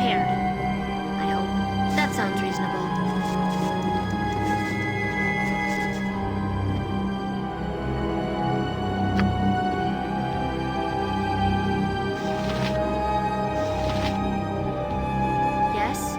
prepared. I hope. That sounds reasonable. Yes?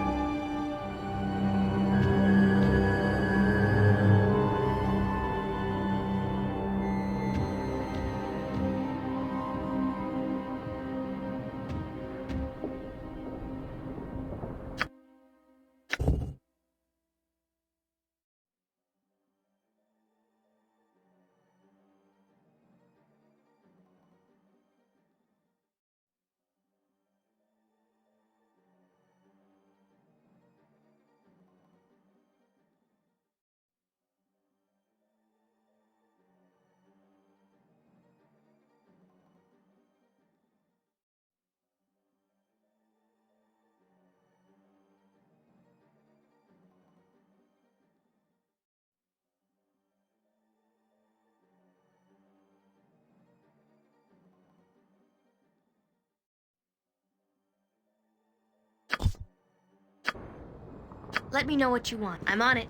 Let me know what you want. I'm on it.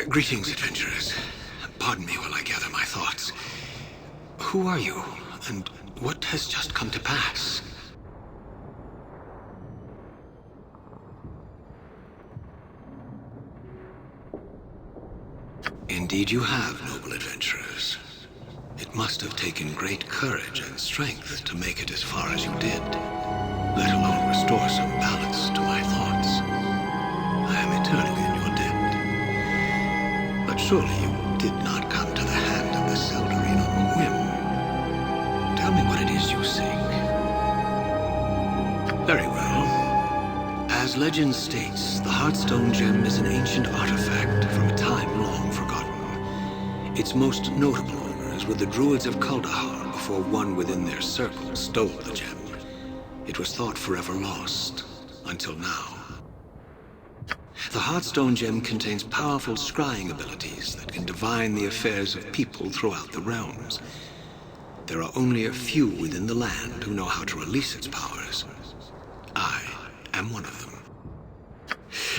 Greetings, adventurers. Pardon me while I gather my thoughts. Who are you, and what has just come to pass? Indeed you have, noble adventurers. It must have taken great courage and strength to make it as far as you did, let alone restore some balance to my thoughts. I am eternally in your debt. But surely you did not come to the hand of the Seldarine on a whim. Tell me what it is you seek. Very well. As legend states, the Heartstone Gem is an ancient artifact from a time long forgotten. Its most notable owners were the Druids of Kuldahar before one within their circle stole the gem. It was thought forever lost, until now. The Heartstone Gem contains powerful scrying abilities that can divine the affairs of people throughout the realms. There are only a few within the land who know how to release its powers. I am one of them.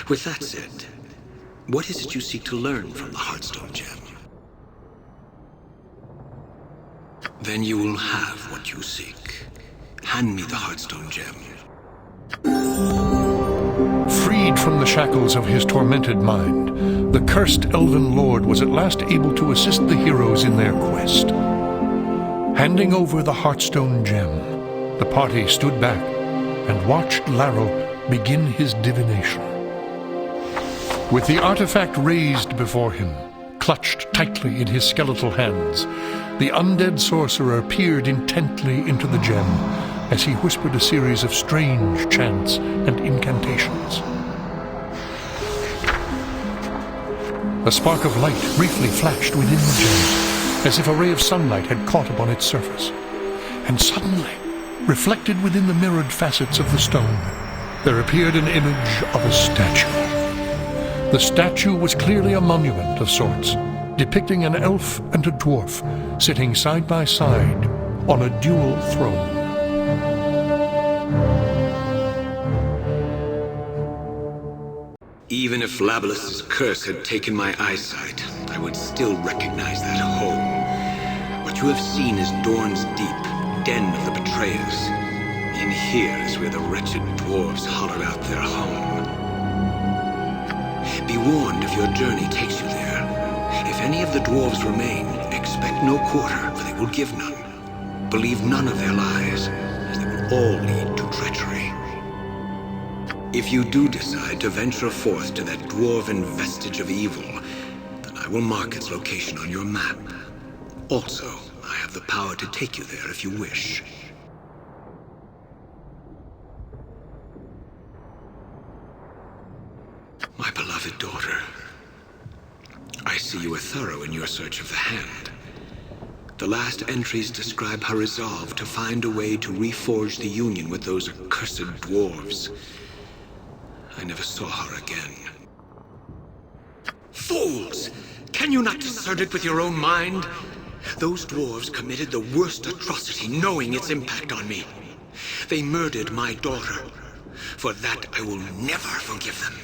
With that said, what is it you seek to learn from the Heartstone Gem? Then you will have what you seek. Hand me the Heartstone Gem. Freed from the shackles of his tormented mind, the cursed elven lord was at last able to assist the heroes in their quest. Handing over the Heartstone Gem, the party stood back and watched Larrel begin his divination. With the artifact raised before him, clutched tightly in his skeletal hands, the undead sorcerer peered intently into the gem as he whispered a series of strange chants and incantations. A spark of light briefly flashed within the gem, as if a ray of sunlight had caught upon its surface. And suddenly, reflected within the mirrored facets of the stone, there appeared an image of a statue. The statue was clearly a monument of sorts, depicting an elf and a dwarf sitting side by side on a dual throne. Even if Labelus's curse had taken my eyesight, I would still recognize that home. What you have seen is Dorn's Deep, den of the betrayers. In here is where the wretched dwarves hollowed out their home. Be warned if your journey takes you there. If any of the dwarves remain, expect no quarter, for they will give none. Believe none of their lies, as they will all lead to treachery. If you do decide to venture forth to that dwarven vestige of evil, then I will mark its location on your map. Also, I have the power to take you there if you wish. My beloved daughter, I see you are thorough in your search of the hand. The last entries describe her resolve to find a way to reforge the union with those accursed dwarves. I never saw her again. Fools! Can you not discern it with your own mind? Those dwarves committed the worst atrocity, knowing its impact on me. They murdered my daughter. For that, I will never forgive them.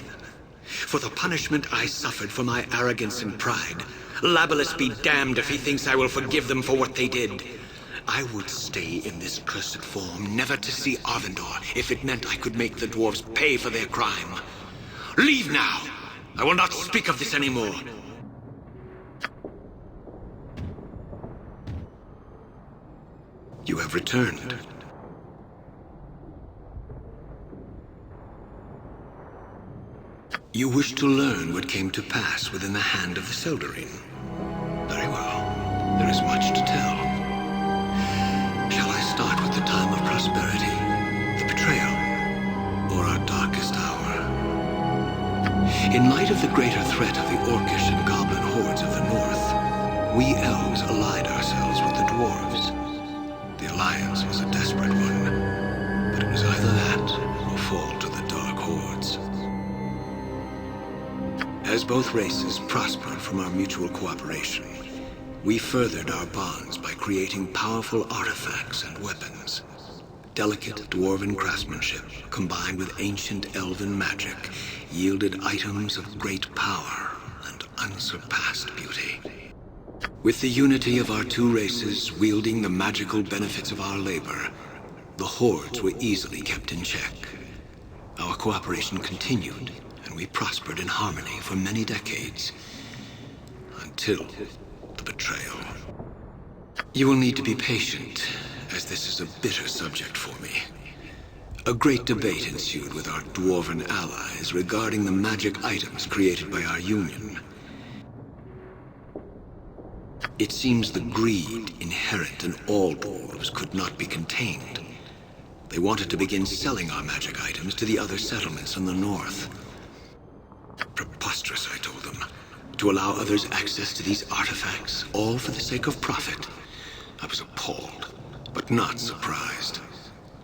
For the punishment I suffered for my arrogance and pride, Labalus be damned if he thinks I will forgive them for what they did. I would stay in this cursed form, never to see Arvindor, if it meant I could make the dwarves pay for their crime. Leave now! I will not speak of this anymore. You have returned. You wish to learn what came to pass within the hand of the Seldarine. Very well. There is much to tell. Shall I start with the time of prosperity, the betrayal, or our darkest hour? In light of the greater threat of the Orcish and Goblin hordes of the north, we elves allied ourselves with the dwarves. The alliance was a desperate one, but it was either that or fall to the dark hordes. As both races prospered from our mutual cooperation, we furthered our bonds by creating powerful artifacts and weapons. Delicate dwarven craftsmanship, combined with ancient elven magic, yielded items of great power and unsurpassed beauty. With the unity of our two races wielding the magical benefits of our labor, the hordes were easily kept in check. Our cooperation continued, and we prospered in harmony for many decades. Until the betrayal. You will need to be patient, as this is a bitter subject for me. A great debate ensued with our dwarven allies regarding the magic items created by our union. It seems the greed inherent in all dwarves could not be contained. They wanted to begin selling our magic items to the other settlements in the north. Preposterous, I told them, to allow others access to these artifacts, all for the sake of profit. I was appalled, but not surprised.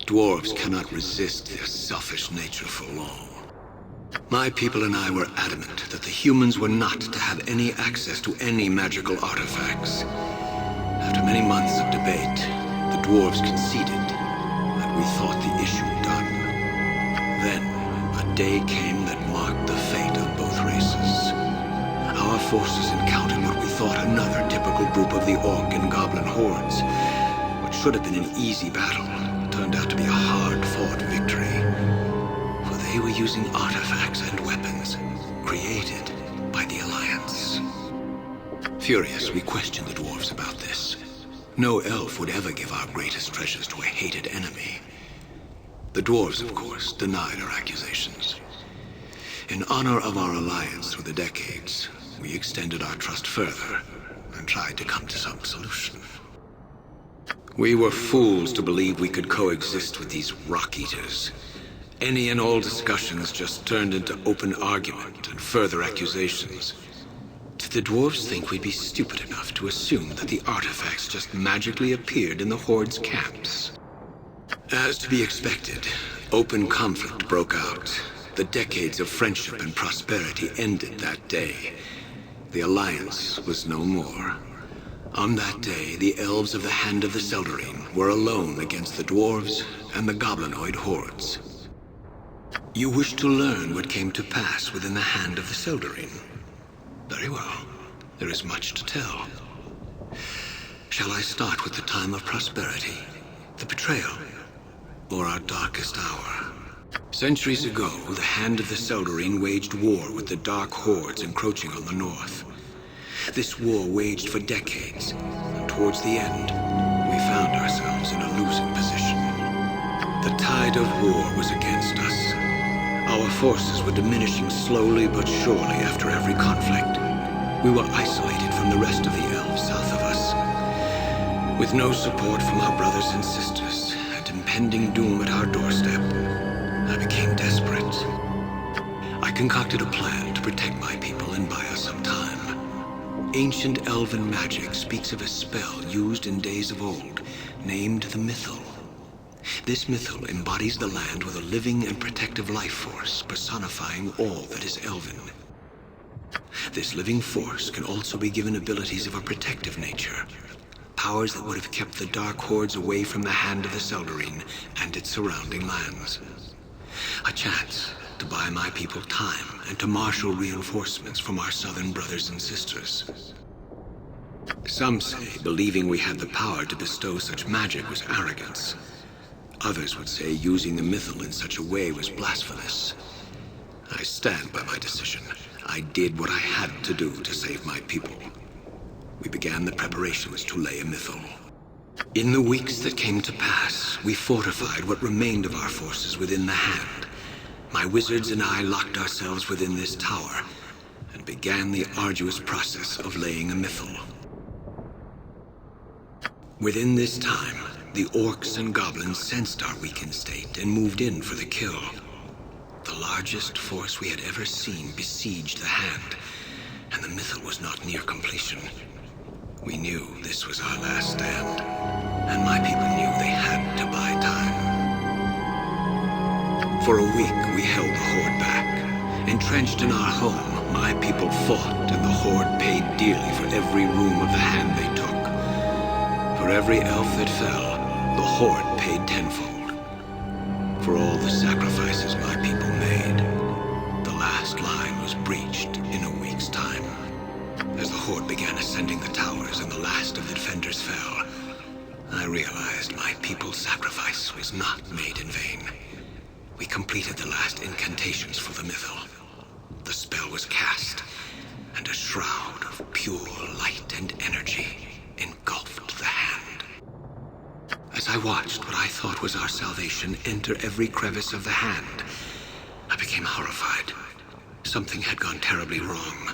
Dwarves cannot resist their selfish nature for long. My people and I were adamant that the humans were not to have any access to any magical artifacts. After many months of debate, the dwarves conceded, and we thought the issue done. Then, a day came that marked the fate of both races. Our forces encountered what we thought another typical group of the Orc and Goblin hordes. What should have been an easy battle turned out to be a hard-fought victory. For they were using artifacts and weapons created by the Alliance. Furious, we questioned the dwarves about this. No elf would ever give our greatest treasures to a hated enemy. The dwarves, of course, denied our accusations. In honor of our alliance through the decades, we extended our trust further and tried to come to some solution. We were fools to believe we could coexist with these rock-eaters. Any and all discussions just turned into open argument and further accusations. Did the dwarves think we'd be stupid enough to assume that the artifacts just magically appeared in the Horde's camps? As to be expected, open conflict broke out. The decades of friendship and prosperity ended that day. The Alliance was no more. On that day, the elves of the Hand of the Seldarine were alone against the dwarves and the goblinoid hordes. You wish to learn what came to pass within the Hand of the Seldarine? Very well. There is much to tell. Shall I start with the time of prosperity, the betrayal, or our darkest hour? Centuries ago, the Hand of the Seldarine waged war with the dark hordes encroaching on the north. This war waged for decades, and towards the end, we found ourselves in a losing position. The tide of war was against us. Our forces were diminishing slowly but surely after every conflict. We were isolated from the rest of the elves south of us. With no support from our brothers and sisters, and impending doom at our doorstep, I became desperate. I concocted a plan to protect my people and buy us some time. Ancient elven magic speaks of a spell used in days of old, named the Mythal. This Mythal embodies the land with a living and protective life force, personifying all that is elven. This living force can also be given abilities of a protective nature, Powers that would have kept the Dark Hordes away from the hand of the Seldarine and its surrounding lands. A chance to buy my people time and to marshal reinforcements from our southern brothers and sisters. Some say believing we had the power to bestow such magic was arrogance. Others would say using the mythal in such a way was blasphemous. I stand by my decision. I did what I had to do to save my people. We began the preparations to lay a mythal. In the weeks that came to pass, we fortified what remained of our forces within the hand. My wizards and I locked ourselves within this tower and began the arduous process of laying a mythal. Within this time, the orcs and goblins sensed our weakened state and moved in for the kill. The largest force we had ever seen besieged the hand, and the mythal was not near completion. We knew this was our last stand, and my people knew they had to buy time. For a week, we held the Horde back. Entrenched in our home, my people fought, and the Horde paid dearly for every room of the hand they took. For every elf that fell, the Horde paid tenfold. For all the sacrifices my people made, the last line was breached in a week's time. As the Horde began ascending the towers and the last of the defenders fell, I realized my people's sacrifice was not made in vain. We completed the last incantations for the mythal. The spell was cast, and a shroud of pure light and energy engulfed the hand. As I watched what I thought was our salvation enter every crevice of the hand, I became horrified. Something had gone terribly wrong.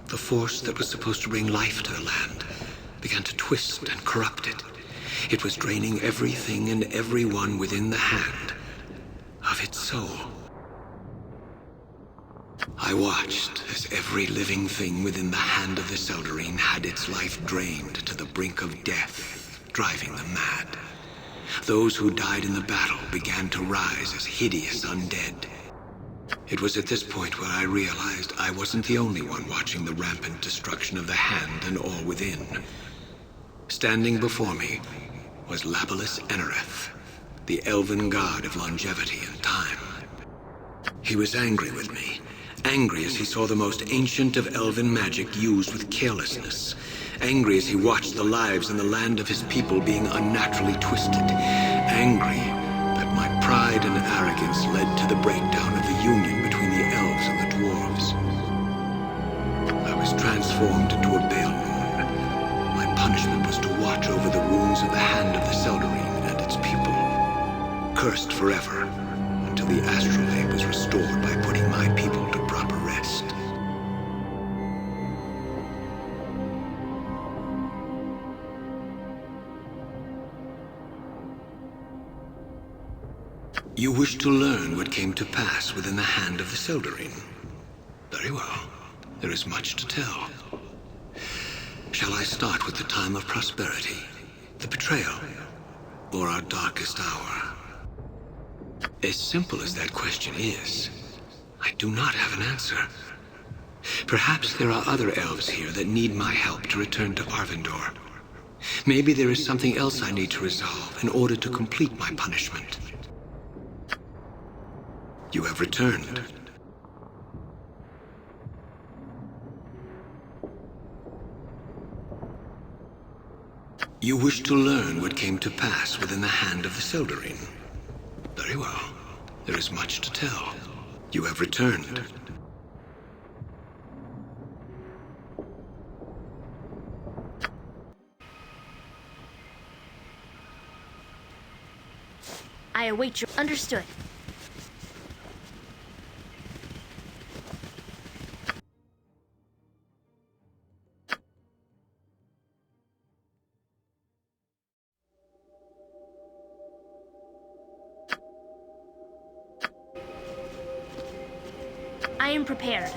The force that was supposed to bring life to the land began to twist and corrupt it. It was draining everything and everyone within the hand of its soul. I watched as every living thing within the hand of the Seldarine had its life drained to the brink of death, driving them mad. Those who died in the battle began to rise as hideous undead. It was at this point where I realized I wasn't the only one watching the rampant destruction of the hand and all within. Standing before me was Labalus Enereth, the elven god of longevity and time. He was angry with me, angry as he saw the most ancient of elven magic used with carelessness, angry as he watched the lives and the land of his people being unnaturally twisted, angry that my pride and arrogance led to the breakdown of the union between the elves and the dwarves. I was transformed into a Baelnorn. My punishment was to watch over the runes of the hand of the Seldarine and its people, cursed forever until the astrolabe was restored by putting my people to proper rest. You wish to learn what came to pass within the hand of the Seldarine? Very well. There is much to tell. Shall I start with the time of prosperity, the betrayal, or our darkest hour? As simple as that question is, I do not have an answer. Perhaps there are other elves here that need my help to return to Arvindor. Maybe there is something else I need to resolve in order to complete my punishment. You have returned. You wish to learn what came to pass within the hand of the Seldarine? Very well. There is much to tell. You have returned. I await your... Understood. I am prepared.